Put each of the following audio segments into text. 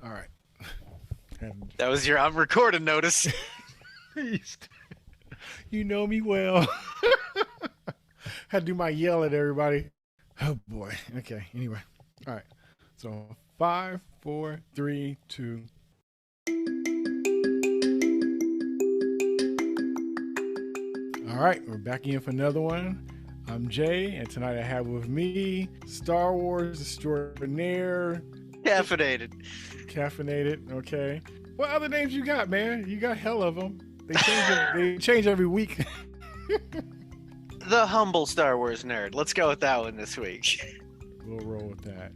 All right. And That was your I'm recording notice. you know me well. Had to do my yell at everybody. Oh boy. Okay. Anyway. All right. So 5, 4, 3, 2. All right. We're back in for another one. I'm Jay, and tonight I have with me Star Wars Extraordinaire. Caffeinated. Caffeinated. Okay. What other names you got, man? You got hell of them. They change every week. The humble Star Wars nerd. Let's go with that one this week. We'll roll with that.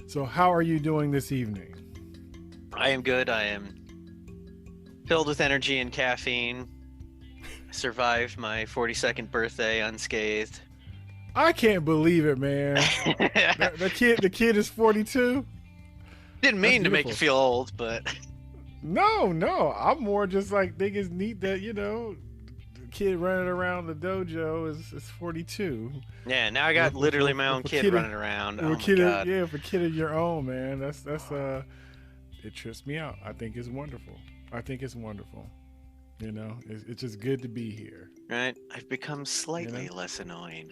So, how are you doing this evening? I am good. I am filled with energy and caffeine. Survived my 42nd birthday unscathed. I can't believe it, man. The kid is 42. Didn't mean to make you feel old, but No. I'm more just like think it's neat that the kid running around the dojo is 42. yeah. Now I got literally my own kid running around. Oh my god. Yeah, for a kid of your own, man. That's it trips me out. I think it's wonderful. It's just good to be here. Right. I've become slightly less annoying.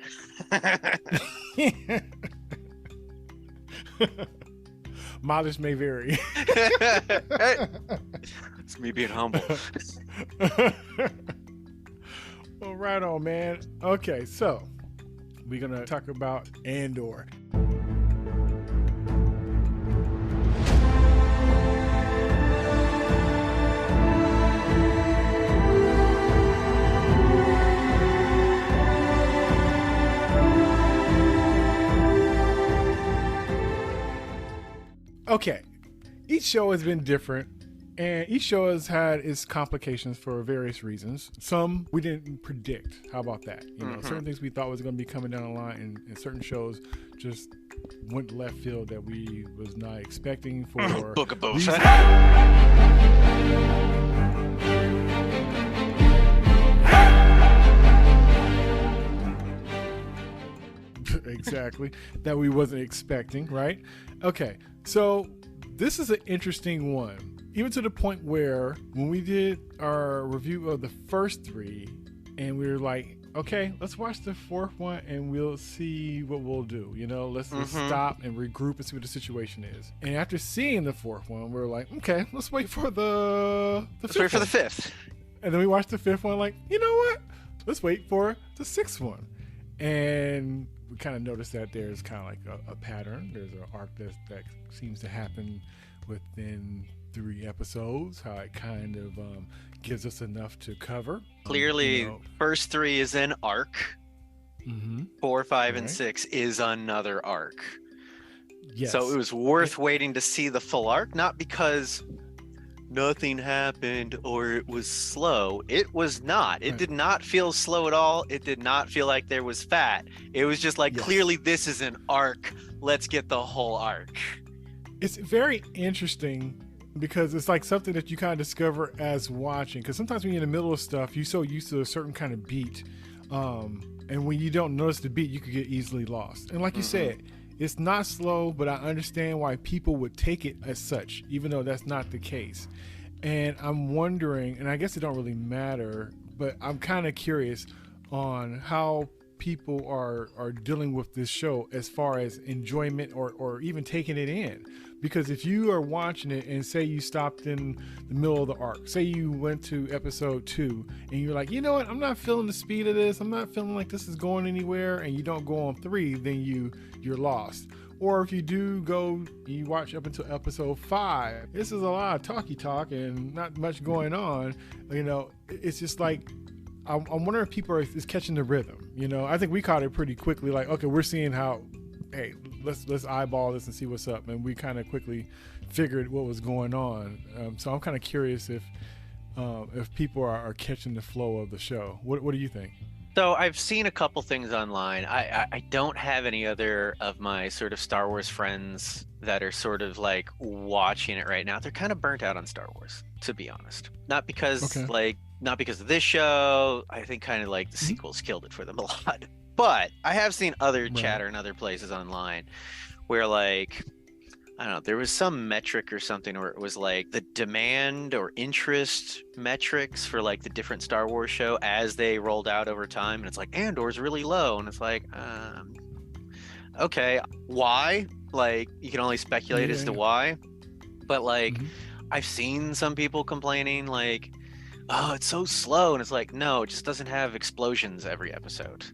Mileage may vary. It's me being humble. Well, right on, man. Okay, so we're gonna talk about Andor. Okay, each show has been different, and each show has had its complications for various reasons. Some we didn't predict. How about that? Certain things we thought was going to be coming down the line, and certain shows just went left field that we was not expecting for. Book of Boba Fett. Exactly, that we wasn't expecting, right? Okay, so this is an interesting one, even to the point where when we did our review of the first three, and we were like, okay, let's watch the fourth one and we'll see what we'll do. Let's stop and regroup and see what the situation is. And after seeing the fourth one, we were like, okay, let's wait for the Let's wait for the fifth. And then we watched the fifth one, like, you know what? Let's wait for the sixth one. And we kind of noticed that there's kind of like a pattern. There's an arc that seems to happen within 3 episodes, how it kind of gives us enough to cover. Clearly, first 3 is an arc. 4, 5, and 6 is another arc. Yes. So it was worth waiting to see the full arc, not because nothing happened or it was slow. It was not. It did not feel slow at all. It did not feel like there was fat. It was just like, clearly this is an arc. Let's get the whole arc. It's very interesting because it's like something that you kind of discover as watching, because sometimes when you're in the middle of stuff, you're so used to a certain kind of beat, and when you don't notice the beat, you could get easily lost. And like you said, it's not slow, but I understand why people would take it as such, even though that's not the case. And I'm wondering, and I guess it don't really matter, but I'm kind of curious on how people are dealing with this show as far as enjoyment or even taking it in. Because if you are watching it and say you stopped in the middle of the arc, say you went to episode 2 and you're like, you know what, I'm not feeling the speed of this, I'm not feeling like this is going anywhere, and you don't go on 3, then you're lost. Or if you do go, you watch up until episode 5, this is a lot of talk and not much going on. It's just like, I'm wondering if people is catching the rhythm. I think we caught it pretty quickly. Like, okay, we're seeing how, hey, let's eyeball this and see what's up. And we kind of quickly figured what was going on. So I'm kind of curious if people are catching the flow of the show. What do you think? So I've seen a couple things online. I don't have any other of my sort of Star Wars friends that are sort of like watching it right now. They're kind of burnt out on Star Wars, to be honest. Not because not because of this show. I think kind of like the sequels killed it for them a lot. But I have seen other chatter in other places online where like I don't know, there was some metric or something where it was like the demand or interest metrics for like the different Star Wars show as they rolled out over time. And it's like, Andor's really low. And it's like, okay, why? Like, you can only speculate as to Yeah. why. But like, Hmm. I've seen some people complaining, like, oh, it's so slow. And it's like, no, it just doesn't have explosions every episode.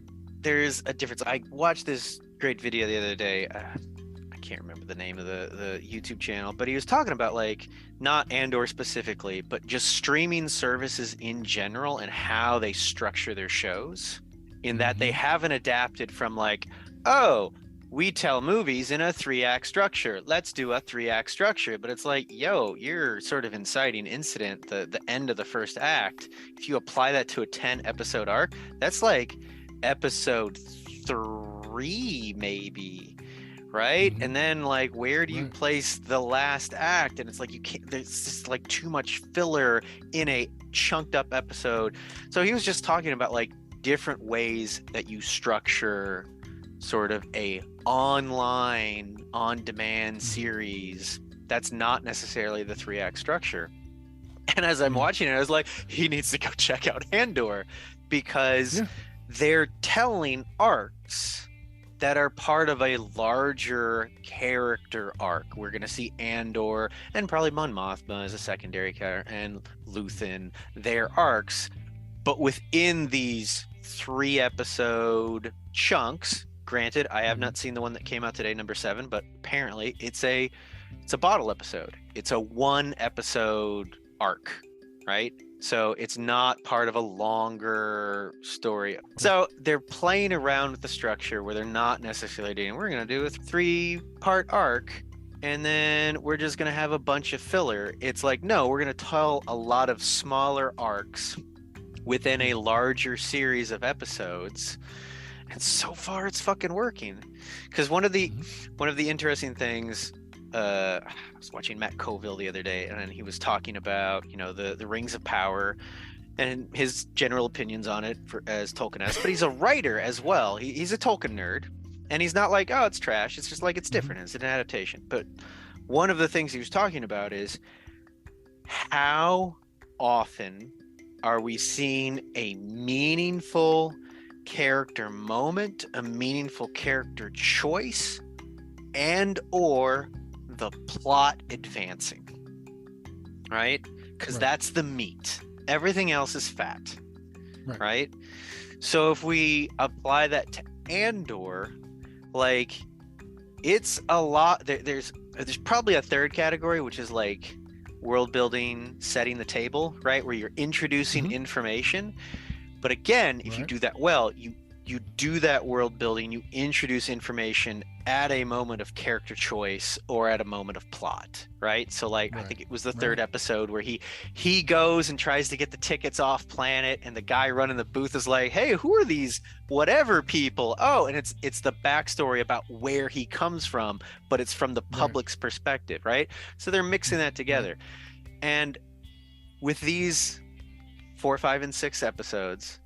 There's a difference. I watched this great video the other day. I can't remember the name of the YouTube channel, but he was talking about like not Andor specifically, but just streaming services in general and how they structure their shows, in that they haven't adapted from like, oh, we tell movies in a 3-act structure. Let's do a 3-act structure. But it's like, yo, you're sort of inciting incident, the end of the first act. If you apply that to a 10-episode arc, that's like episode 3 maybe, right? And then like, where do you place the last act? And it's like, you can't, there's just like too much filler in a chunked up episode. So he was just talking about like different ways that you structure sort of a online on demand series that's not necessarily the 3-act structure. And as I'm watching it, I was like, he needs to go check out Andor, because they're telling arcs that are part of a larger character arc. We're going to see Andor and probably Mon Mothma as a secondary character, and Luthen, their arcs, but within these 3-episode chunks. Granted, I have not seen the one that came out today, number 7, but apparently it's a bottle episode. It's a 1-episode arc, right? So it's not part of a longer story. So they're playing around with the structure where they're not necessarily doing, we're going to do a 3-part arc and then we're just going to have a bunch of filler. It's like, no, we're going to tell a lot of smaller arcs within a larger series of episodes. And so far it's fucking working. Because one of the interesting things, I was watching Matt Colville the other day, and he was talking about, you know, the Rings of Power and his general opinions on it as Tolkien-esque, but he's a writer as well. He's a Tolkien nerd, and he's not like, oh, it's trash. It's just like, it's different. It's an adaptation. But one of the things he was talking about is how often are we seeing a meaningful character moment, a meaningful character choice, and or the plot advancing, right? Because that's the meat. Everything else is fat, right? So if we apply that to Andor, like, it's a lot. There's probably a third category, which is like world building, setting the table, right? Where you're introducing information. But again, if you do that well, you do that world building, you introduce information at a moment of character choice or at a moment of plot, right? So like, I think it was the third episode where he goes and tries to get the tickets off planet, and the guy running the booth is like, hey, who are these whatever people? Oh, and it's the backstory about where he comes from, but it's from the public's perspective, right? So they're mixing that together. And with these 4, 5, and 6 episodes,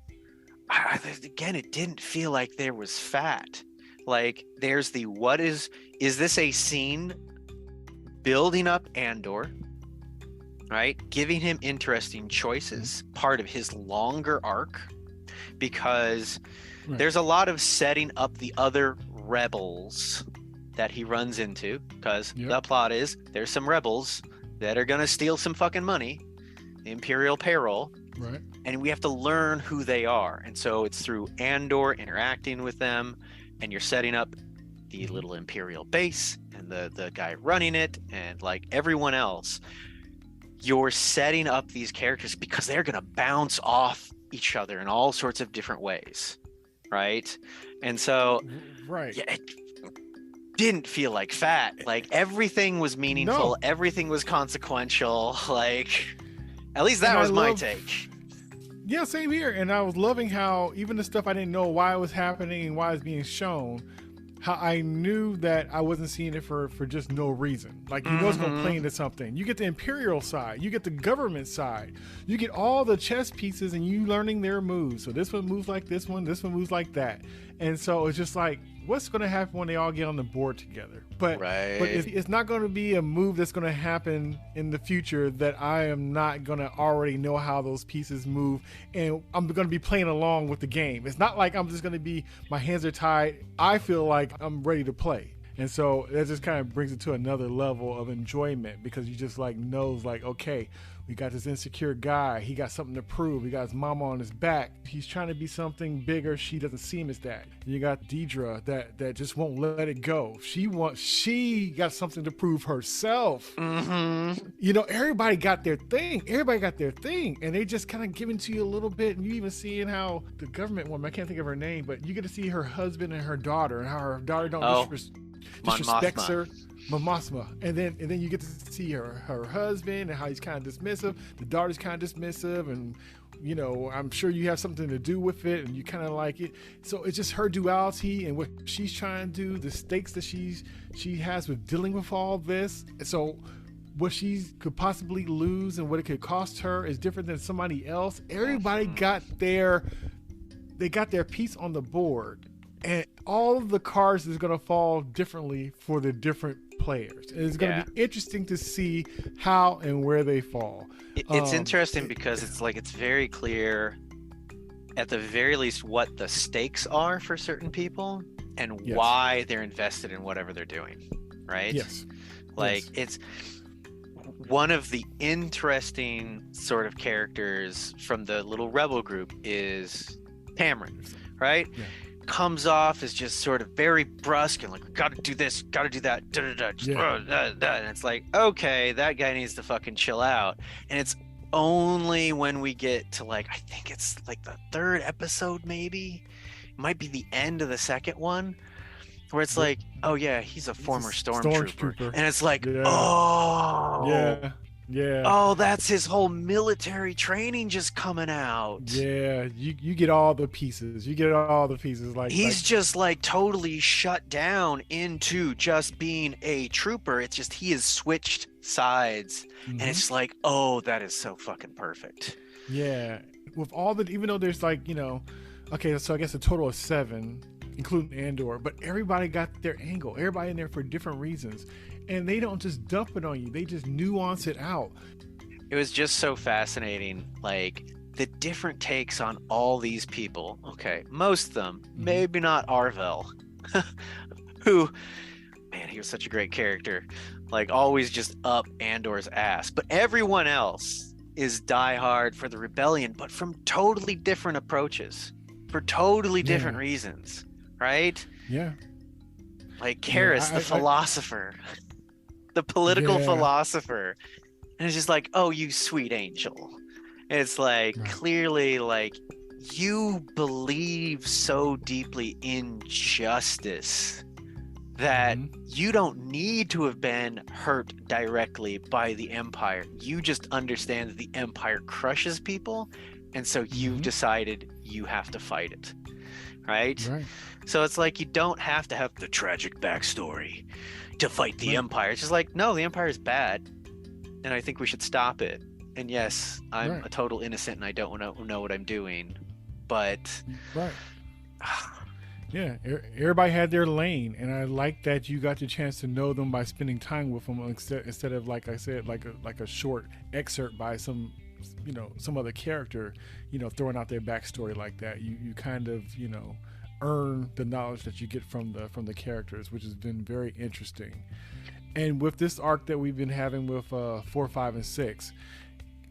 again, it didn't feel like there was fat. Like, there's the, what is this a scene building up Andor, right? Giving him interesting choices, part of his longer arc, because there's a lot of setting up the other rebels that he runs into, because the plot is there's some rebels that are going to steal some fucking money, the Imperial payroll. Right. And we have to learn who they are. And so it's through Andor interacting with them, and you're setting up the little Imperial base and the guy running it and like everyone else. You're setting up these characters because they're going to bounce off each other in all sorts of different ways. Right. And so it didn't feel like fat. Like, everything was meaningful. Everything was consequential. Like, at least that was my take. Yeah, same here. And I was loving how even the stuff I didn't know why it was happening and why it was being shown, how I knew that I wasn't seeing it for just no reason. Like, you know it's going to play into something. You get the Imperial side. You get the government side. You get all the chess pieces and you learning their moves. So this one moves like this one moves like that. And so it's just like, what's going to happen when they all get on the board together? But Right. it's not going to be a move that's going to happen in the future that I am not going to already know how those pieces move, and I'm going to be playing along with the game. It's not like I'm just going to be, my hands are tied. I feel like I'm ready to play. And so that just kind of brings it to another level of enjoyment, because you just like knows like, okay, we got this insecure guy. He got something to prove. He got his mama on his back. He's trying to be something bigger. She doesn't see him as that. You got Deidre that just won't let it go. She got something to prove herself. Mm-hmm. You know, everybody got their thing. And they just kind of giving to you a little bit. And you even seeing how the government woman, I can't think of her name, but you get to see her husband and her daughter, and how her daughter don't disrespects her. Mamasma. And then you get to see her husband and how he's kind of dismissive. The daughter's kind of dismissive, and you know, I'm sure you have something to do with it, and you kind of like it. So it's just her duality and what she's trying to do, the stakes that she has with dealing with all this. So what she could possibly lose and what it could cost her is different than somebody else. Everybody got their piece on the board. And all of the cards is going to fall differently for the different players. And it's going to be interesting to see how and where they fall. It's interesting because it's very clear, at the very least, what the stakes are for certain people and why they're invested in whatever they're doing, right? Yes. It's one of the interesting sort of characters from the little rebel group is Cameron, right? Yeah. Comes off as just sort of very brusque and like, gotta do this, gotta do that, and it's like, okay, that guy needs to fucking chill out. And it's only when we get to like, I think it's like the third episode, maybe it might be the end of the second one, where it's like, oh yeah, he's a former stormtrooper, and it's like, oh, that's his whole military training just coming out. Yeah, you get all the pieces. Like he's just like totally shut down into just being a trooper. It's just he has switched sides, and it's like, oh, that is so fucking perfect. Yeah, with all the, even though there's like, you know, okay, so I guess a total of 7, including Andor, but everybody got their angle. Everybody in there for different reasons. And they don't just dump it on you. They just nuance it out. It was just so fascinating, like the different takes on all these people. Okay, most of them, maybe not Arvel, who, man, he was such a great character. Like always just up Andor's ass. But everyone else is diehard for the rebellion, but from totally different approaches, for totally different reasons, right? Yeah. Like Karis, the philosopher. The political philosopher, and it's just like, oh, you sweet angel. It's like clearly like you believe so deeply in justice that you don't need to have been hurt directly by the Empire. You just understand that the Empire crushes people, and so you've decided you have to fight it, right? So it's like you don't have to have the tragic backstory to fight the Empire. It's just like, no, the Empire is bad, and I think we should stop it. And yes, I'm a total innocent, and I don't know what I'm doing, but yeah, everybody had their lane, and I like that you got the chance to know them by spending time with them instead of, like I said, like a short excerpt by some other character, throwing out their backstory like that. You kind of, earn the knowledge that you get from the characters, which has been very interesting. And with this arc that we've been having with 4, 5, and 6,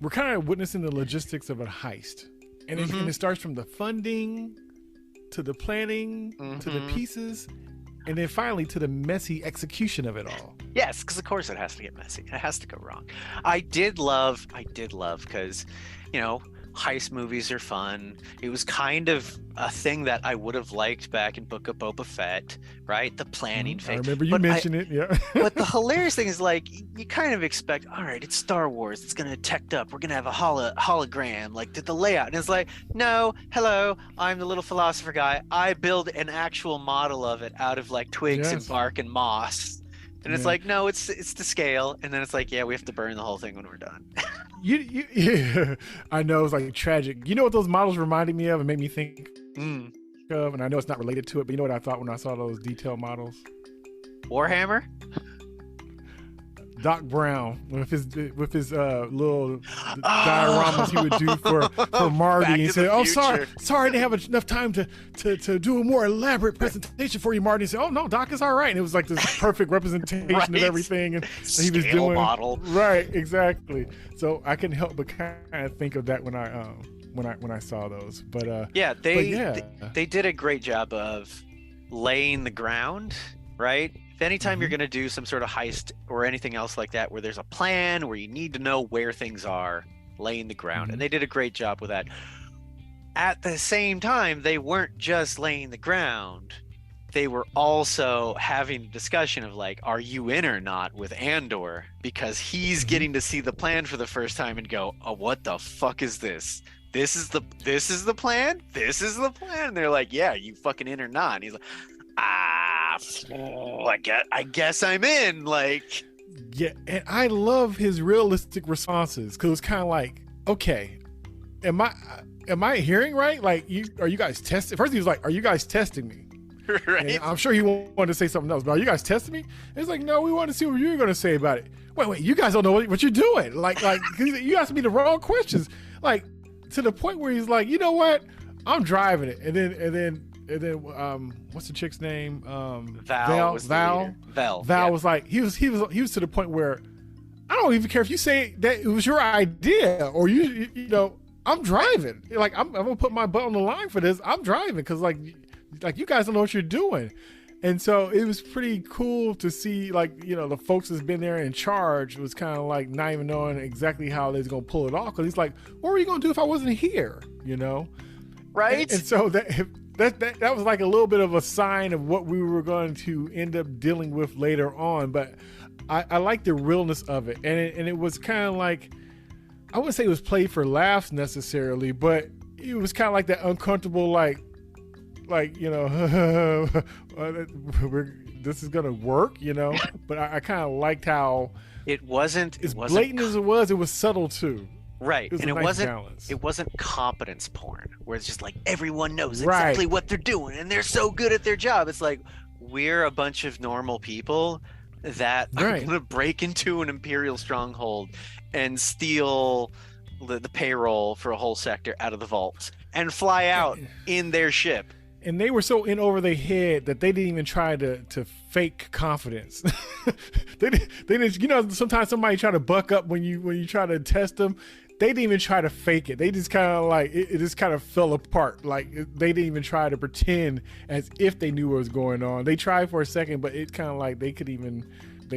we're kind of witnessing the logistics of a heist, and it starts from the funding to the planning to the pieces, and then finally to the messy execution of it all. Yes, because of course it has to get messy. It has to go wrong. I did love because heist movies are fun. It was kind of a thing that I would have liked back in Book of Boba Fett, right? The planning phase. I remember you mentioned it, yeah. But the hilarious thing is, like, you kind of expect, all right, it's Star Wars. It's going to tech up. We're going to have a hologram, like, did the layout. And it's like, no, hello, I'm the little philosopher guy. I build an actual model of it out of, like, twigs and bark and moss. And it's like, no, it's to scale. And then it's like, yeah, we have to burn the whole thing when we're done. Yeah, I know, it's like tragic. You know what those models reminded me of and made me think? of, and I know it's not related to it, but you know what I thought when I saw those detail models? Warhammer? Doc Brown with his little dioramas he would do for Marty, and say, "Oh, sorry, I didn't have enough time to do a more elaborate presentation for you, Marty." And say, "Oh no, Doc is all right." And it was like this perfect representation of everything, and he was doing model. Right, exactly. So I couldn't help but kind of think of that when I saw those. But they did a great job of laying the ground, right? Anytime you're going to do some sort of heist or anything else like that, where there's a plan, where you need to know where things are, laying the ground. And they did a great job with that. At the same time, they weren't just laying the ground. They were also having a discussion of like, are you in or not with Andor? Because he's getting to see the plan for the first time and go, oh, what the fuck is this? This is the plan? This is the plan? And they're like, yeah, you fucking in or not? And he's like, I guess I'm in. Like, yeah, and I love his realistic responses, because it's kind of like, okay, am I hearing right? Like, are you guys testing? First he was like, are you guys testing me? Right. And I'm sure he wanted to say something else, but are you guys testing me? And it's like, no, we want to see what you're going to say about it. Wait, you guys don't know what you're doing. Like you asked me the wrong questions. Like, to the point where he's like, you know what? I'm driving it, and then what's the chick's name? Val was like, he was to the point where I don't even care if you say that it was your idea, or you know, I'm driving. Like, I'm gonna put my butt on the line for this. I'm driving, because like you guys don't know what you're doing. And so it was pretty cool to see, like, you know, the folks that's been there in charge was kind of like not even knowing exactly how they're gonna pull it off, because he's like, what were you gonna do if I wasn't here, you know? Right. And so that was like a little bit of a sign of what we were going to end up dealing with later on. But I like the realness of it, and it was kind of like, I wouldn't say it was played for laughs necessarily, but it was kind of like that uncomfortable, like you know, this is gonna work, you know. But I kind of liked how it wasn't blatant as it was subtle too. Right. And it wasn't competence porn, where it's just like everyone knows exactly what they're doing and they're so good at their job. It's like, we're a bunch of normal people that are going to break into an Imperial stronghold and steal the payroll for a whole sector out of the vaults and fly out in their ship. And they were so in over their head that they didn't even try to fake confidence. they didn't, you know, sometimes somebody try to buck up when you try to test them. They didn't even try to fake it. They just kind of like, it just kind of fell apart. Like, they didn't even try to pretend as if they knew what was going on. They tried for a second, but it kind of like they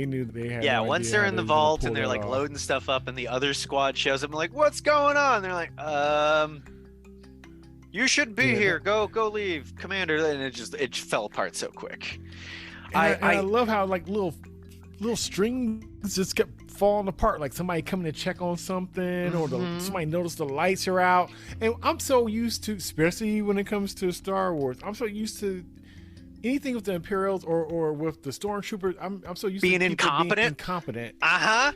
knew they had. Yeah, no once idea they're in the vault and they're like loading stuff up, and the other squad shows up and like, what's going on? And they're like, you shouldn't be here. Go leave, Commander. And it fell apart so quick. I love how like little strings just kept falling apart, like somebody coming to check on something, or somebody noticed the lights are out. And I'm so used to, especially when it comes to Star Wars, I'm so used to anything with the Imperials or with the Stormtroopers. I'm so used being to incompetent.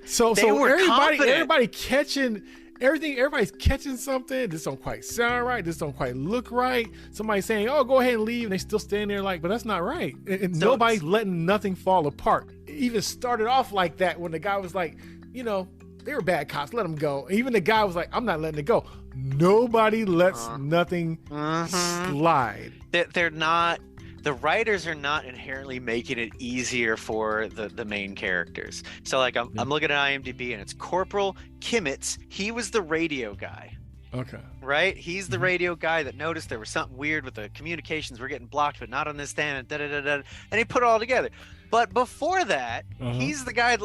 So everybody catching everything. Everybody's catching something. This don't quite sound right. This don't quite look right. Somebody saying, "Oh, go ahead and leave," and they still stand there like, but that's not right. And so nobody's letting nothing fall apart. It even started off like that when the guy was like, you know, they were bad cops, let them go. And even the guy was like, I'm not letting it go. Nobody lets nothing slide. They're not. The writers are not inherently making it easier for the main characters. So like I'm looking at IMDb, and it's Corporal Kimmets. He was the radio guy. Okay. Right? He's the radio guy that noticed there was something weird with the communications were getting blocked, but not on this stand, and he put it all together. But before that, he's the guy that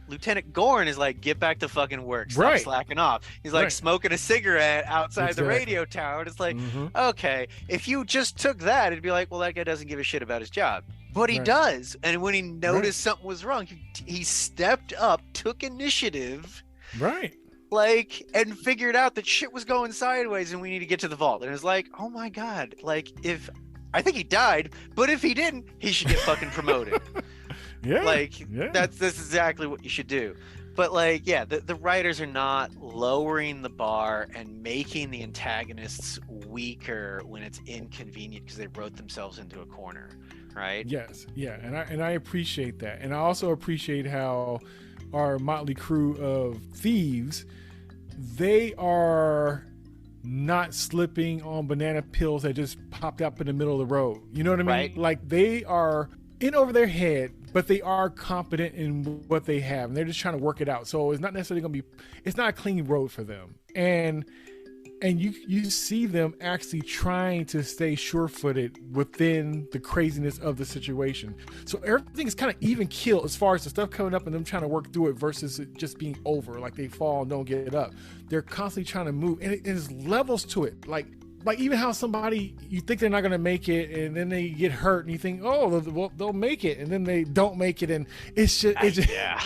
Lieutenant Gorn is like, get back to fucking work. Stop slacking off. He's like smoking a cigarette outside the radio tower. And it's like, okay, if you just took that, it'd be like, well, that guy doesn't give a shit about his job. But he does. And when he noticed something was wrong, he stepped up, took initiative. Right. Like, and figured out that shit was going sideways and we need to get to the vault. And it was like, oh my God, like, if I think he died, but if he didn't, he should get fucking promoted. That's exactly what you should do. But like, yeah, the writers are not lowering the bar and making the antagonists weaker when it's inconvenient because they wrote themselves into a corner, right? Yes, yeah, and I appreciate that, and I also appreciate how our motley crew of thieves, they are not slipping on banana pills that just popped up in the middle of the road. You know what I mean? Right. Like they are in over their head, but they are competent in what they have, and they're just trying to work it out. So it's not necessarily going to be, it's not a clean road for them, and you see them actually trying to stay sure-footed within the craziness of the situation. So everything is kind of even keel as far as the stuff coming up and them trying to work through it versus it just being over, like they fall and don't get up. They're constantly trying to move, and there's levels to it. Like even how somebody, you think they're not going to make it, and then they get hurt, and you think, oh, they'll make it, and then they don't make it, and it's just Yeah.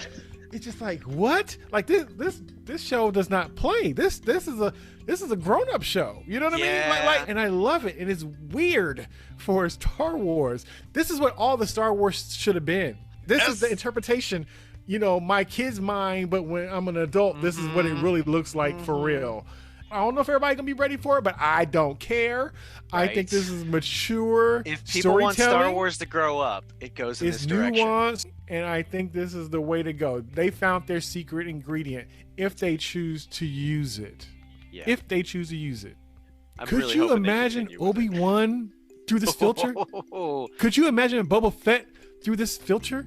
It's just like, what? Like this show does not play. This is a grown-up show. You know what I mean? Like, and I love it. And it's weird for Star Wars. This is what all the Star Wars should have been. This is the interpretation, my kid's mind, but when I'm an adult, this is what it really looks like for real. I don't know if everybody's gonna be ready for it, but I don't care. Right. I think this is mature. If people want Star Wars to grow up, it goes in this direction. It's nuanced, and I think this is the way to go. They found their secret ingredient if they choose to use it. Yeah. If they choose to use it. Could you imagine Obi-Wan through this filter? Could you imagine Boba Fett through this filter?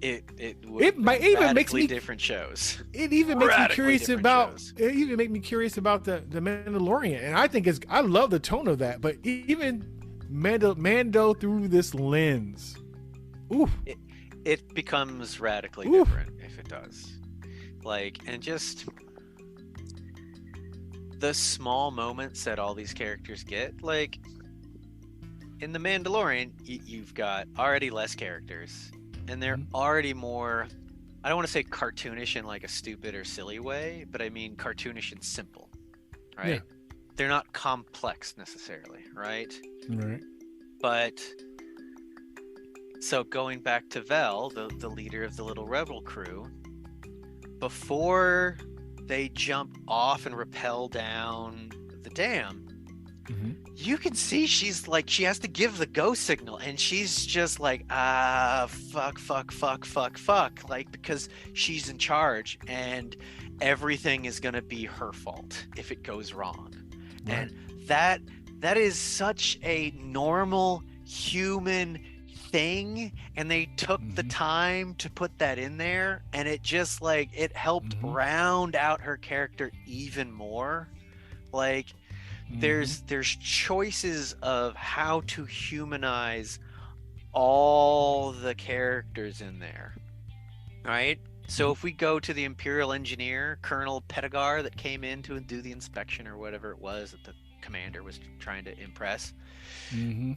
It even makes me different shows. It even makes me curious about. It even makes me curious about the Mandalorian, and I think I love the tone of that. But even Mando through this lens, it becomes radically different if it does. Like, and just the small moments that all these characters get, like in the Mandalorian, you've got already less characters. And they're already more, I don't want to say cartoonish in like a stupid or silly way, but I mean cartoonish and simple, right? Yeah. They're not complex necessarily, right? Right. But, so going back to Vel, the leader of the little rebel crew, before they jump off and rappel down the dam, you can see she's like, she has to give the go signal, and she's just like, fuck, like, because she's in charge and everything is gonna be her fault if it goes wrong. Right. And that is such a normal human thing, and they took the time to put that in there, and it just like, it helped round out her character even more. Like, there's choices of how to humanize all the characters in there, right? So if we go to the Imperial engineer, Colonel Pettigar, that came in to do the inspection or whatever it was that the commander was trying to impress, he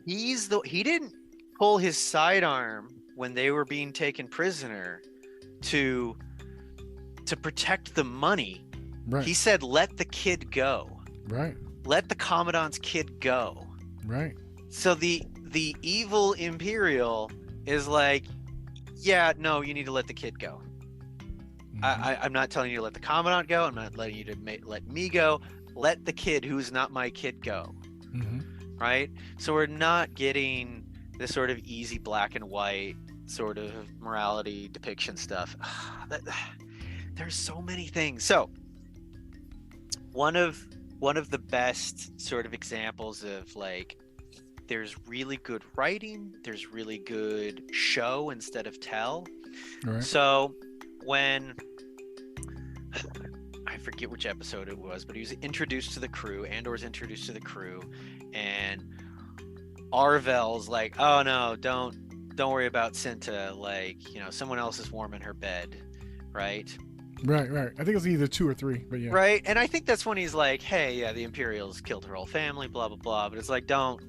didn't pull his sidearm when they were being taken prisoner to protect the money. Right. He said, let the kid go. Right. Let the Commandant's kid go. Right. So the evil Imperial is like, yeah, no, you need to let the kid go. I'm not telling you to let the Commandant go. I'm not letting you to let me go. Let the kid who's not my kid go. Right? So we're not getting this sort of easy black and white sort of morality depiction stuff. There's so many things. So one of the best sort of examples of like, there's really good writing, there's really good show instead of tell. Right. So when, I forget which episode it was, but he was introduced to the crew, Andor's introduced to the crew, and Arvel's like, oh no, don't worry about Cinta, like, someone else is warm in her bed, right? Right. I think it was either 2 or 3, but yeah. Right, and I think that's when he's like, hey, yeah, the Imperials killed her whole family, blah, blah, blah. But it's like, don't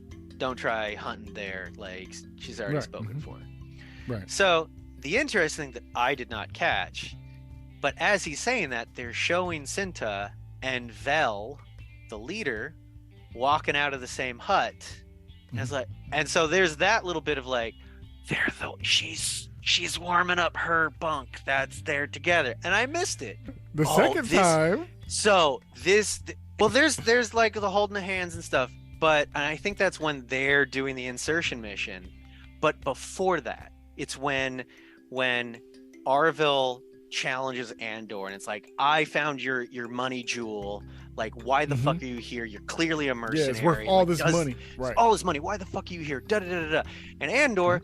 try hunting there. Like, she's already spoken for. Right. So the interesting thing that I did not catch, but as he's saying that, they're showing Cinta and Vel, the leader, walking out of the same hut. And it's like, and so there's that little bit of like, she's she's warming up her bunk that's there together, and I missed it. The second time. So there's like the holding the hands and stuff, but I think that's when they're doing the insertion mission. But before that, it's when Arville challenges Andor, and it's like, I found your money jewel. Like, why the fuck are you here? You're clearly a mercenary. Yeah, it's worth all this money. Right. All this money. Why the fuck are you here? Da da da da. And Andor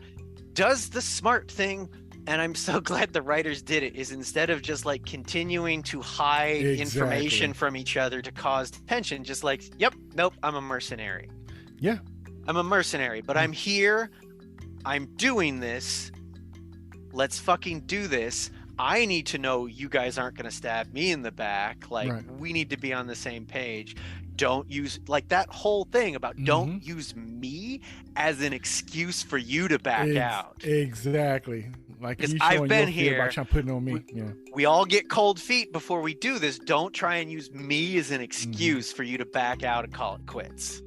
does the smart thing, and I'm so glad the writers did it, is instead of just like continuing to hide information from each other to cause tension, just like, yep, nope, I'm a mercenary. Yeah. I'm a mercenary, but I'm here. I'm doing this. Let's fucking do this. I need to know you guys aren't going to stab me in the back. Like, we need to be on the same page. Don't use, like, that whole thing about don't use me as an excuse for you to back out. Exactly. Like, because I've been here by trying to put it on me. We all get cold feet before we do this. Don't try and use me as an excuse for you to back out and call it quits.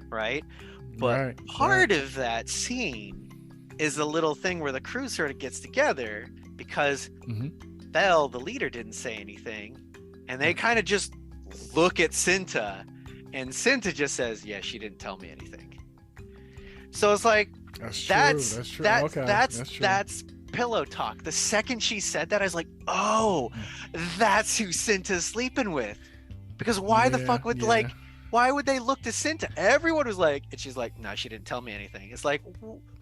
Right? But part of that scene is a little thing where the crew sort of gets together because Bell, the leader, didn't say anything, and they kind of just look at Cinta, and Cinta just says, yeah, she didn't tell me anything. So it's like, that's pillow talk. The second she said that, I was like, oh, that's who Cinta's sleeping with. Because why the fuck would why would they look to Cinta? Everyone was like, and she's like, no, she didn't tell me anything. It's like,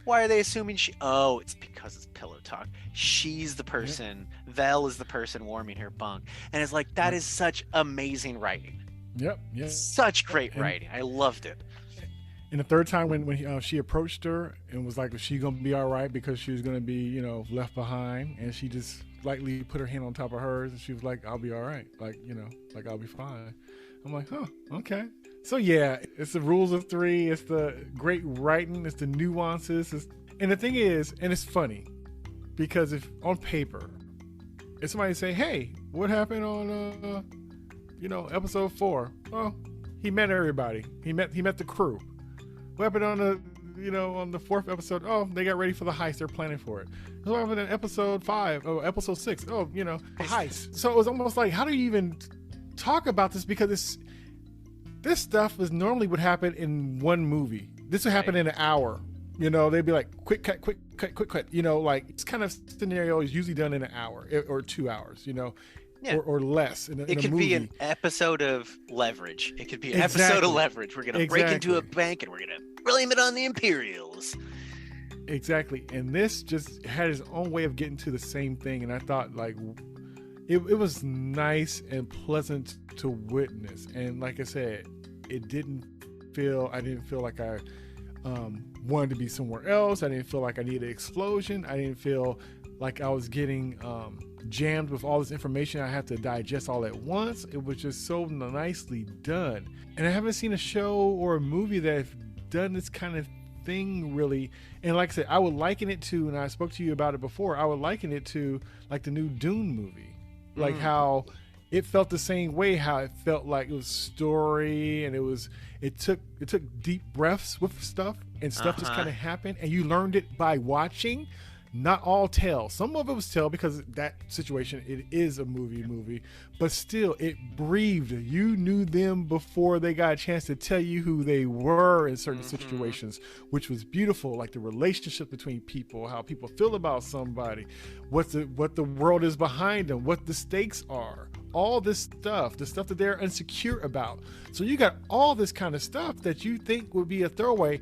why are they assuming oh, it's because it's pillow talk. She's the person. Vel is the person warming her bunk. And it's like, that is such amazing writing. Yep. Such great writing. I loved it. And the third time when she approached her and was like, is she going to be all right because she was going to be, left behind? And she just lightly put her hand on top of hers, and she was like, I'll be all right. Like, like, I'll be fine. I'm like, okay. So yeah, it's the rules of three. It's the great writing. It's the nuances. And the thing is, and it's funny, because if on paper, if somebody say, hey, what happened on, episode 4? Oh, he met everybody. He met the crew. What happened on on the 4th episode? Oh, they got ready for the heist. They're planning for it. What happened in episode 5? Oh, episode 6? Oh, the heist. So it was almost like, how do you even talk about this? Because this stuff is normally would happen in one movie. This would happen in an hour. They'd be like, quick cut. Like, this kind of scenario is usually done in an hour or 2 hours, or less. It could be an episode of Leverage. It could be an episode of Leverage. We're going to break into a bank and we're going to blame it on the Imperials. Exactly. And this just had its own way of getting to the same thing. And I thought, like, it was nice and pleasant to witness. And like I said, I didn't feel like I wanted to be somewhere else. I didn't feel like I needed an explosion. I didn't feel like I was getting jammed with all this information I had to digest all at once. It was just so nicely done. And I haven't seen a show or a movie that have done this kind of thing, really. And like I said, I would liken it to, and I spoke to you about it before, I would liken it to like the new Dune movie. Like how it felt the same way, how it felt like it was story, and it took deep breaths with stuff, and stuff just kind of happened, and you learned it by watching. Not all tell. Some of it was tell because that situation, it is a movie, but still it breathed. You knew them before they got a chance to tell you who they were in certain situations, which was beautiful. Like the relationship between people, how people feel about somebody, what the world is behind them, what the stakes are, all this stuff, the stuff that they're insecure about. So you got all this kind of stuff that you think would be a throwaway.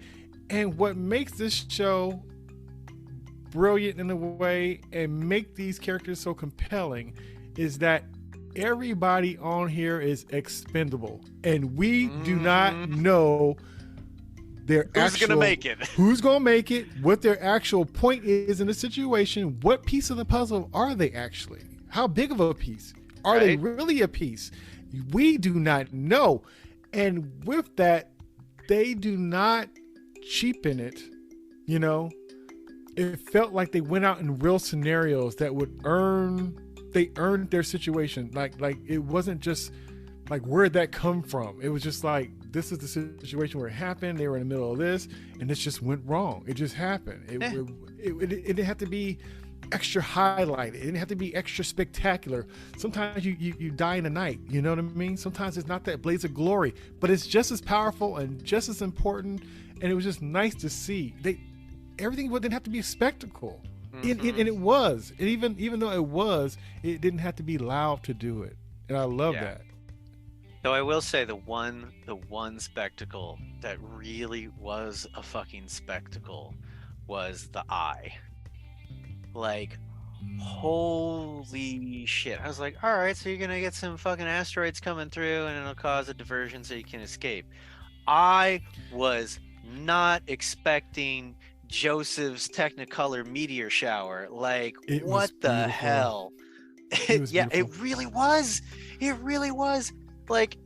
And what makes this show brilliant in a way and make these characters so compelling is that everybody on here is expendable, and we do not know who's gonna make it, what their actual point is in the situation, what piece of the puzzle are they actually, how big of a piece are they really a piece, we do not know. And with that, they do not cheapen it. It felt like they went out in real scenarios that would earned their situation. Like it wasn't just like, where'd that come from? It was just like, this is the situation where it happened. They were in the middle of this, and this just went wrong. It just happened. It didn't have to be extra highlighted. It didn't have to be extra spectacular. Sometimes you die in a night. You know what I mean? Sometimes it's not that blaze of glory, but it's just as powerful and just as important. And it was just nice to see. Everything didn't have to be a spectacle. And it was. And even though it was, it didn't have to be loud to do it. And I love that. Though I will say the one spectacle that really was a fucking spectacle was the eye. Like, holy shit. I was like, all right, so you're going to get some fucking asteroids coming through and it'll cause a diversion so you can escape. I was not expecting Joseph's Technicolor meteor shower. Like, what the hell? Yeah, it really was. It really was. Like,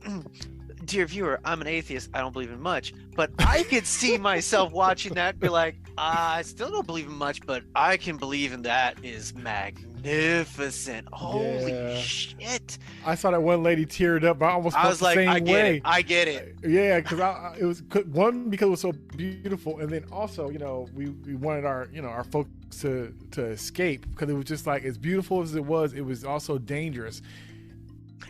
dear viewer, I'm an atheist. I don't believe in much, but I could see myself watching that and be like, I still don't believe in much, but I can believe in that is magnificent. Holy shit. I saw that one lady teared up. I almost felt was like, I get it. Yeah, because it was because it was so beautiful, and then also, we wanted our folks to escape, because it was just like, as beautiful as it was also dangerous.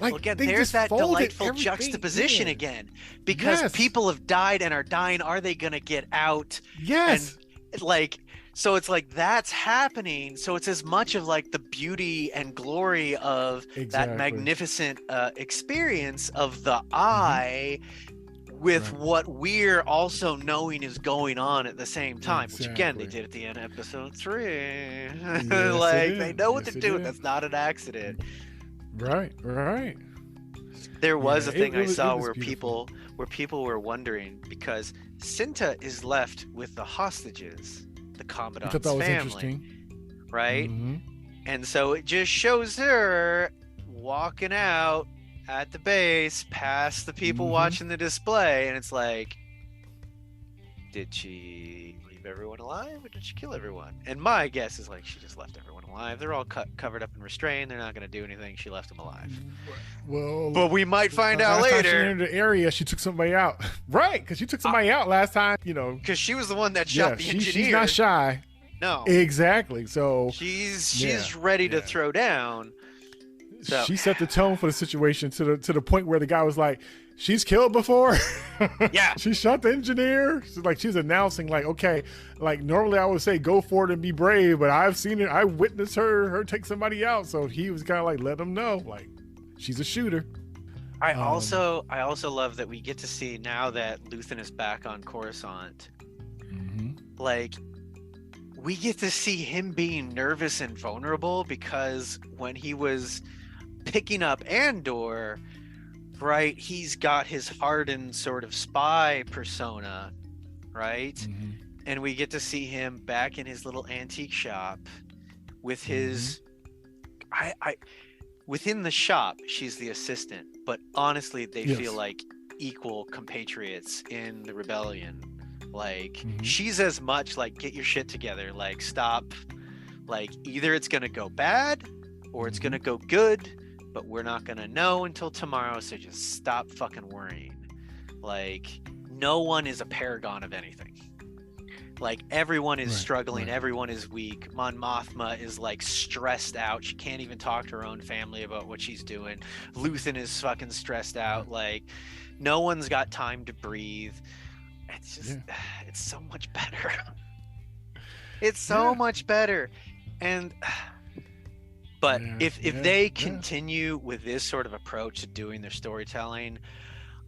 Like, well, again, there's that delightful juxtaposition again, because people have died and are dying. Are they going to get out? Yes. And like, so it's like that's happening. So it's as much of like the beauty and glory of that magnificent experience of the eye with what we're also knowing is going on at the same time, which again, they did at the end of episode 3. Yes, like, they know what they're doing. That's not an accident. Right. There was a thing I saw where people were wondering, because Cinta is left with the hostages, the Commandant's family, right? And so it just shows her walking out at the base past the people watching the display, and it's like, did she leave everyone alive or did she kill everyone? And my guess is like, she just left everyone alive. They're all covered up and restrained. They're not going to do anything. She left them alive. Well, but we might find out later. Last time she entered the area, she took somebody out. Right, because she took somebody out last time. Because she was the one that shot the engineer. She's not shy. No, exactly. So she's ready to throw down. So she set the tone for the situation to the point where the guy was like, she's killed before. Yeah. She shot the engineer. She's announcing, like, okay, like, normally I would say go for it and be brave, but I've seen it. I witnessed her take somebody out. So he was kind of like, let them know, like, she's a shooter. I also love that we get to see, now that Luthen is back on Coruscant, like, we get to see him being nervous and vulnerable, because when he was picking up Andor, right, he's got his hardened sort of spy persona, right? And we get to see him back in his little antique shop with his within the shop, she's the assistant, but honestly they feel like equal compatriots in the rebellion. Like, she's as much like, get your shit together, like, stop, like, either it's gonna go bad or it's gonna go good, but we're not gonna know until tomorrow, so just stop fucking worrying. Like, no one is a paragon of anything. Like, everyone is struggling, everyone is weak. Mon Mothma is like stressed out. She can't even talk to her own family about what she's doing. Luthen is fucking stressed out. Like, no one's got time to breathe. It's just, it's so much better. It's so much better. And but if they continue with this sort of approach to doing their storytelling,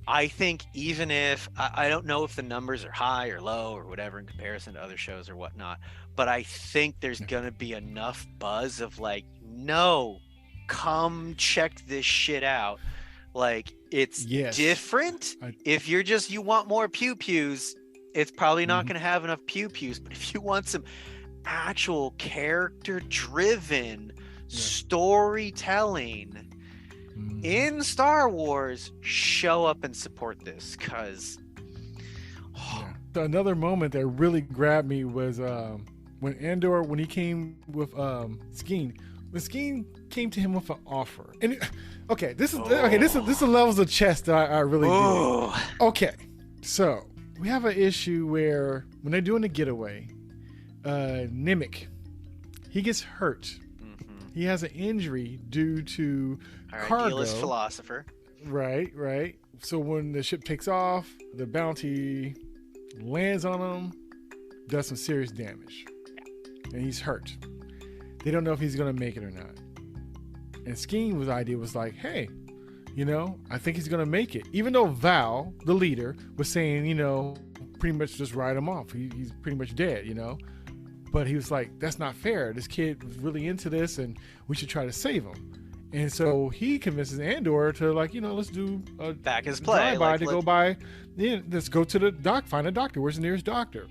I think, even if I don't know if the numbers are high or low or whatever in comparison to other shows or whatnot, but I think there's gonna be enough buzz of like, no, come check this shit out. Like, it's different. If you're just, you want more pew pews, it's probably not going to have enough pew pews. But if you want some actual character driven storytelling in Star Wars, show up and support this, because So another moment that really grabbed me was when Andor, when he came with Skeen. When Skeen came to him with an offer, and this is the levels of chess that I really do. Okay, so we have an issue where when they're doing a getaway, Nimic, he gets hurt. He has an injury due to Our cargo. idealist philosopher. Right. So when the ship takes off, the bounty lands on him, does some serious damage, and he's hurt. They don't know if he's gonna make it or not. And Skeen's idea was like, hey, I think he's gonna make it. Even though Val, the leader, was saying, pretty much just write him off. He's pretty much dead, But he was like, that's not fair. This kid was really into this, and we should try to save him. And so he convinces Andor to let's do a back his play. Let's go to the doc, find a doctor. Where's the nearest doctor?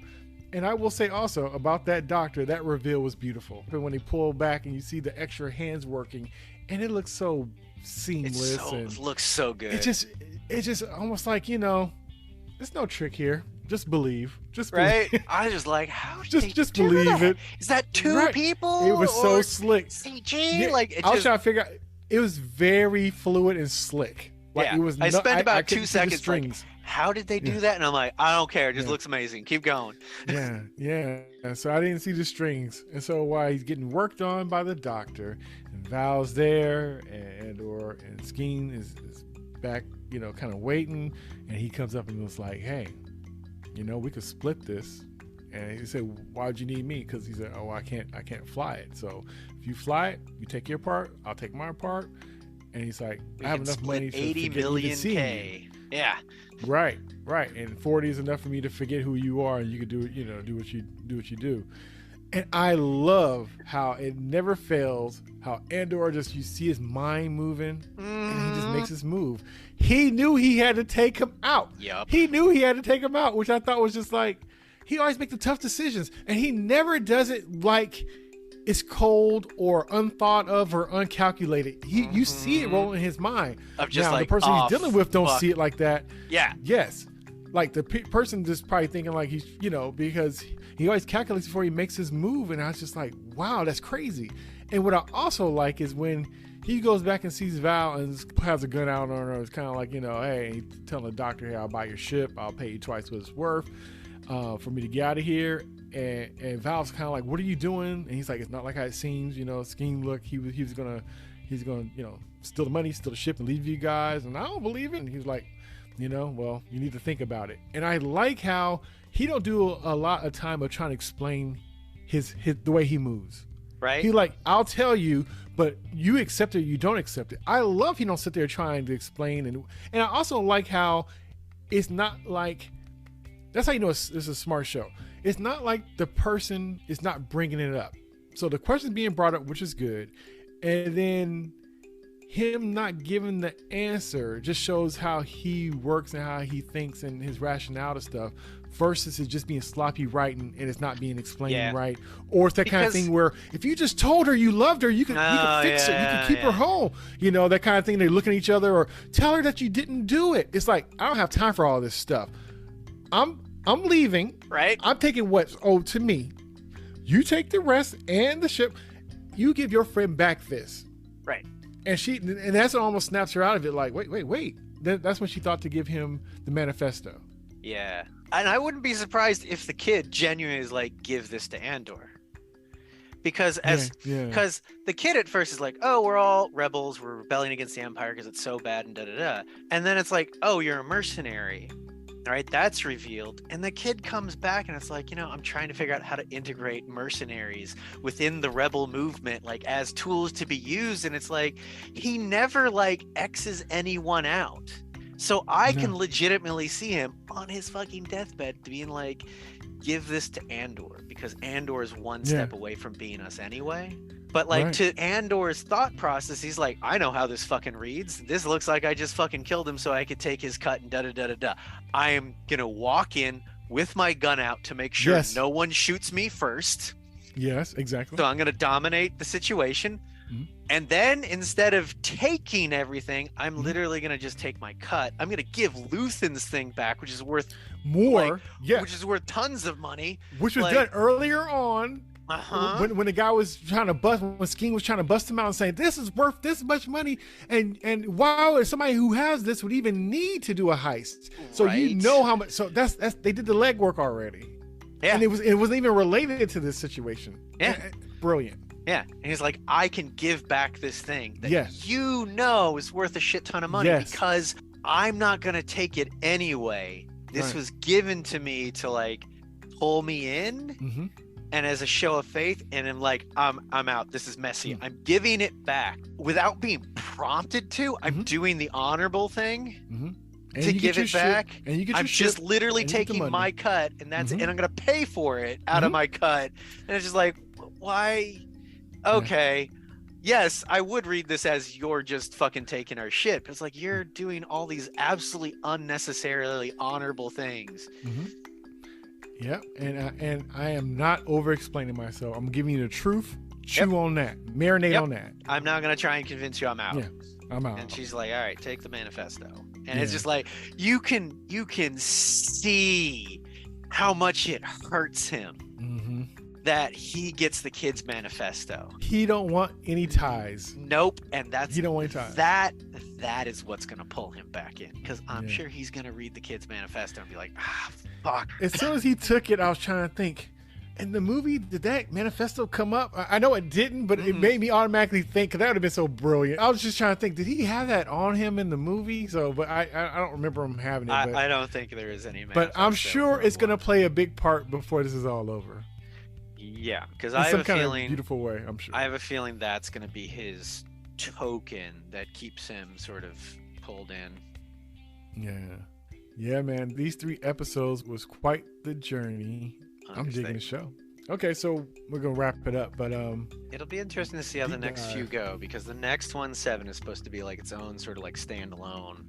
And I will say also about that doctor, that reveal was beautiful. But when they pull back and you see the extra hands working, and it looks so seamless. It looks so good. It's just almost like, there's no trick here. Just believe. Right? I was just like, how did just they do believe that? it. Is that two people? It was so slick. CG? Yeah, I was trying to figure out. It was very fluid and slick. It was. I spent about 2 seconds. Like, how did they do that? And I'm like, I don't care. It just looks amazing. Keep going. Yeah. So I didn't see the strings, and so while he's getting worked on by the doctor, and Val's there, and Skeen is back, kind of waiting, and he comes up and was like, hey, we could split this. And he said, why'd you need me? Because he said, oh, I can't fly it. So if you fly it, you take your part, I'll take my part. And he's like, I have enough money to 80 million K. Yeah. Right. And 40 is enough for me to forget who you are, and you could do what you do. And I love how it never fails, how Andor you see his mind moving, and he just makes his move. He knew he had to take him out. Yep. He knew he had to take him out, which I thought was just like, he always makes the tough decisions, and he never does it like it's cold or unthought of or uncalculated. You see it rolling in his mind. Of just now, the person he's dealing with don't see it like that. Yeah. Yes. Like the person just probably thinking like he's, because he always calculates before he makes his move. And I was just like, wow, that's crazy. And what I also like is when he goes back and sees Val and has a gun out on her. It's kind of like, hey, he's telling the doctor, hey, I'll buy your ship. I'll pay you twice what it's worth for me to get out of here. And Val's kind of like, what are you doing? And he's like, it's not like how it seems. Skeen, look, he's gonna steal the money, steal the ship, and leave you guys. And I don't believe it. And he's like, well, you need to think about it. And I like how he don't do a lot of time of trying to explain his the way he moves. Right. He like, I'll tell you, but you accept it or you don't accept it. I love he don't sit there trying to explain. And I also like how it's not like, that's how you know it's a smart show. It's not like the person is not bringing it up. So the question's being brought up, which is good. And then him not giving the answer just shows how he works and how he thinks and his rationale to stuff versus it just being sloppy writing and it's not being explained right. Or it's that kind of thing where if you just told her you loved her, you can fix her. You can keep her home. That kind of thing. They're looking at each other or tell her that you didn't do it. It's like, I don't have time for all this stuff. I'm leaving. Right. I'm taking what's owed to me. You take the rest and the ship. You give your friend back this. Right. And that's what almost snaps her out of it. Like, wait. That's when she thought to give him the manifesto. Yeah. And I wouldn't be surprised if the kid genuinely is like, give this to Andor. Because the kid at first is like, oh, we're all rebels. We're rebelling against the Empire because it's so bad and da-da-da. And then it's like, oh, you're a mercenary. All right, that's revealed. And the kid comes back and it's like, I'm trying to figure out how to integrate mercenaries within the rebel movement, like as tools to be used. And it's like, he never like X's anyone out. So I can legitimately see him on his fucking deathbed being like, give this to Andor because Andor is one step away from being us anyway. But like to Andor's thought process, he's like, I know how this fucking reads. This looks like I just fucking killed him so I could take his cut and da-da-da-da-da. I am going to walk in with my gun out to make sure no one shoots me first. Yes, exactly. So I'm going to dominate the situation. Mm-hmm. And then instead of taking everything, I'm literally going to just take my cut. I'm going to give Luthen's thing back, which is worth more. Which is worth tons of money. Which was done earlier on. When the guy was trying to bust, when Skeen was trying to bust him out and saying this is worth this much money, and why would somebody who has this would even need to do a heist? So you know how much. So that's they did the legwork already. Yeah, and it wasn't even related to this situation. Yeah, brilliant. Yeah, and he's like, I can give back this thing that Yes. you know is worth a shit ton of money Yes. because I'm not gonna take it anyway. This Right. was given to me to like pull me in, Mm-hmm. and as a show of faith, and I'm like, I'm out. This is messy. Mm. I'm giving it back without being prompted to. I'm Mhm. doing the honorable thing Mm-hmm. to give it back. And you get I'm your just ship, literally and you get the taking money. my cut, and that's Mhm. and I'm gonna pay for it out of my cut. And it's just like, why? Okay. Yes, I would read this as you're just fucking taking our shit. But it's like you're doing all these absolutely unnecessarily honorable things. Mm-hmm. Yep, and I am not over explaining myself. I'm giving you the truth. Chew on that. Marinate on that. I'm not gonna try and convince you I'm out. Yeah, I'm out. And she's like, all right, take the manifesto. And Yeah. it's just like you can see how much it hurts him Mm-hmm. that he gets the kid's manifesto. He don't want any ties. Nope. And that's He don't want any ties. that is what's gonna pull him back in, because I'm Yeah. sure he's gonna read the kid's manifesto and be like, fuck. As soon as he took it, I was trying to think. In the movie, did that manifesto come up? I know it didn't, but it made me automatically think, because that would have been so brilliant. I was just trying to think, did he have that on him in the movie? So, but I don't remember him having it. I don't think there is any but I'm manifesto sure for it's going to one. play a big part before this is all over. Yeah, because In I have some a kind feeling of beautiful way, I'm sure. I have a feeling that's going to be his token that keeps him sort of pulled in. Yeah, man. These 3 episodes was quite the journey. I'm digging the show. Okay, so we're gonna wrap it up, but It'll be interesting to see how the deep next few dive. go, because the next one, 7, is supposed to be like its own sort of like standalone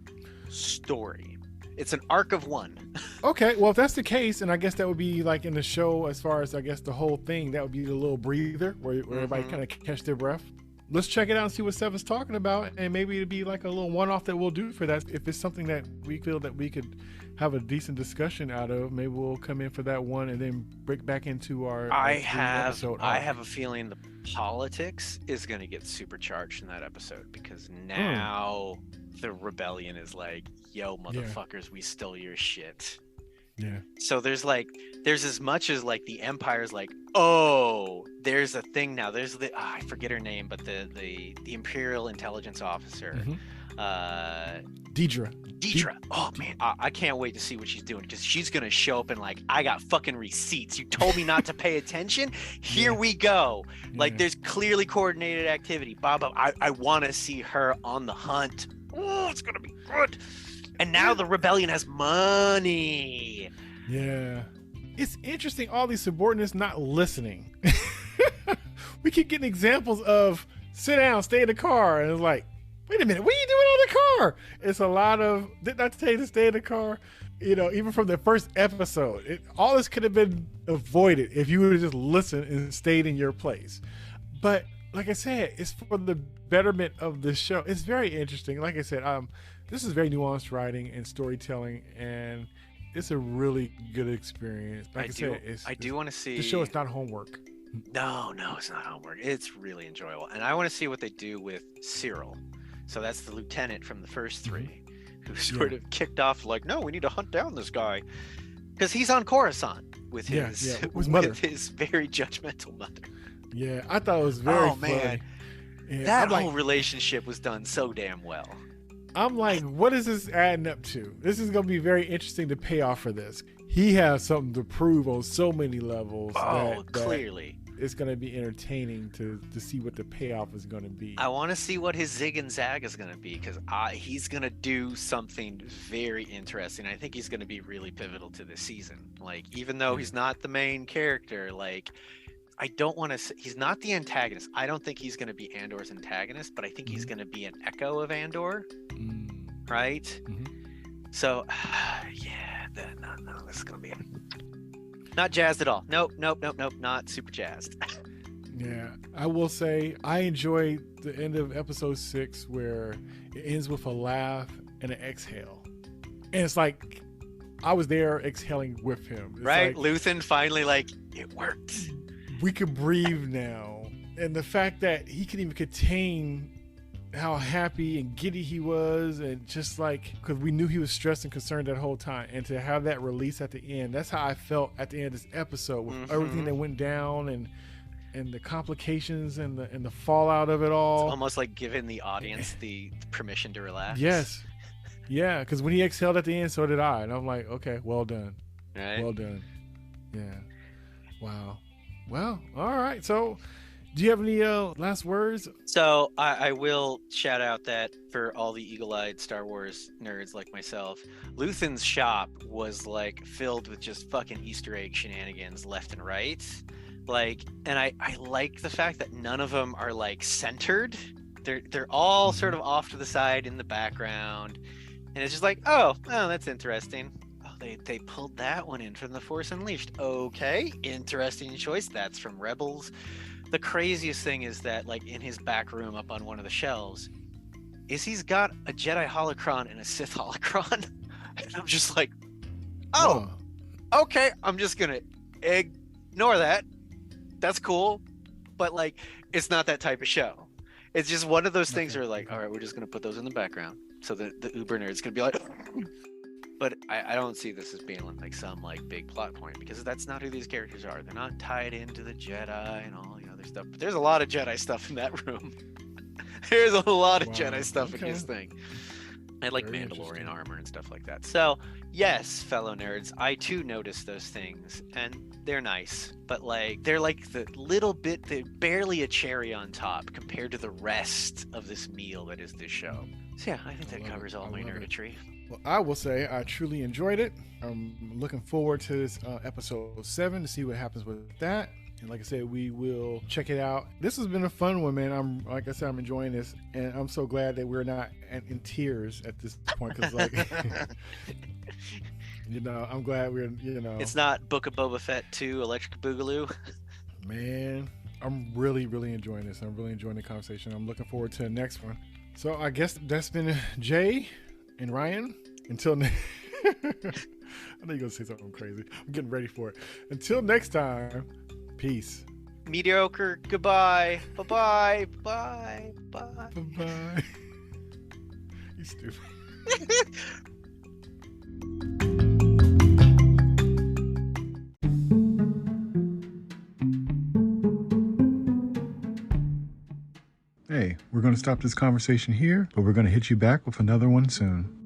story. It's an arc of 1. okay. Well, if that's the case, and I guess that would be like in the show, as far as I guess the whole thing, that would be the little breather where everybody kind of catch their breath. Let's check it out and see what 7's talking about, and maybe it'd be like a little one-off that we'll do for that. If it's something that we feel that we could have a decent discussion out of, maybe we'll come in for that one and then break back into our. I 3 have episode I arc. have a feeling the politics is going to get supercharged in that episode, because now the rebellion is like, yo, motherfuckers, we stole your shit. Yeah. So there's as much as like the Empire's like, oh, there's a thing now. There's I forget her name, but the Imperial intelligence officer, Deidre. Oh man, I can't wait to see what she's doing, because she's gonna show up and like, I got fucking receipts. You told me not to pay attention. Here we go. Like there's clearly coordinated activity. Bob, I want to see her on the hunt. Oh, it's gonna be good. And now the rebellion has money. Yeah. It's interesting, all these subordinates not listening. We keep getting examples of sit down, stay in the car. And it's like, wait a minute, what are you doing on the car? It's a lot of, didn't I tell you to stay in the car? You know, even from the first episode, all this could have been avoided if you would have just listened and stayed in your place. But like I said, it's for the betterment of the show. It's very interesting. Like I said, this is very nuanced writing and storytelling, and it's a really good experience. Like I do want to see. The show is not homework. No, it's not homework. It's really enjoyable, and I want to see what they do with Cyril. So that's the lieutenant from the first 3, who sort of kicked off like, no, we need to hunt down this guy, because he's on Coruscant with his with his very judgmental mother. Yeah, I thought it was very funny. Man, that whole relationship was done so damn well. I'm like, what is this adding up to? This is going to be very interesting to pay off for this. He has something to prove on so many levels. Clearly. It's going to be entertaining to see what the payoff is going to be. I want to see what his zig and zag is going to be, because he's going to do something very interesting. I think he's going to be really pivotal to this season. Like, even though he's not the main character, like, I don't want to. He's not the antagonist. I don't think he's going to be Andor's antagonist, but I think he's going to be an echo of Andor, right? So, no, this is going to be not jazzed at all. Nope, not super jazzed. Yeah, I will say I enjoy the end of episode 6 where it ends with a laugh and an exhale, and it's like I was there exhaling with him. It's right, like, Luthen finally like, it worked. We can breathe now. And the fact that he could even contain how happy and giddy he was, and just like, because we knew he was stressed and concerned that whole time, and to have that release at the end, that's how I felt at the end of this episode with everything that went down. And and the complications and the fallout of it It's all. almost like giving the audience the permission to relax. Yes. Yeah, because when he exhaled at the end, so did I. And I'm like, okay, well done. Right? Well done. Yeah. Wow. Well, all right. So, do you have any last words? So I will shout out that for all the eagle-eyed Star Wars nerds like myself, Luthen's shop was like filled with just fucking Easter egg shenanigans left and right. Like, and I like the fact that none of them are like centered. They're all sort of off to the side in the background, and it's just like, oh, that's interesting. Oh, they pulled that one in from The Force Unleashed. Okay, interesting choice. That's from Rebels. The craziest thing is that, like, in his back room up on one of the shelves, he's got a Jedi holocron and a Sith holocron. And I'm just like, oh, okay, I'm just gonna ignore that. That's cool. But, like, it's not that type of show. It's just one of those things where, like, all right, we're just gonna put those in the background. So the uber nerd's gonna be like, but I don't see this as being like some like big plot point, because that's not who these characters are. They're not tied into the Jedi and all the other stuff. But there's a lot of Jedi stuff in that room. There's a lot of Jedi stuff in his thing. I like very Mandalorian armor and stuff like that. So yes, fellow nerds, I too noticed those things, and they're nice, but like they're like the little bit, they're barely a cherry on top compared to the rest of this meal that is this show. So yeah, I think that covers all my nerdetry. Well, I will say I truly enjoyed it. I'm looking forward to this episode 7 to see what happens with that. And like I said, we will check it out. This has been a fun one, man. I'm enjoying this, and I'm so glad that we're not in tears at this point, because like, you know, I'm glad we're, you know, it's not Book of Boba Fett 2 Electric Boogaloo. Man, I'm really enjoying this. I'm really enjoying the conversation. I'm looking forward to the next one. So I guess that's been Jay and Ryan. Until I know you're gonna say something crazy. I'm getting ready for it. Until next time, peace. Mediocre. Goodbye. Bye-bye. Bye. Bye. Bye-bye. You stupid. Hey, we're going to stop this conversation here, but we're going to hit you back with another one soon.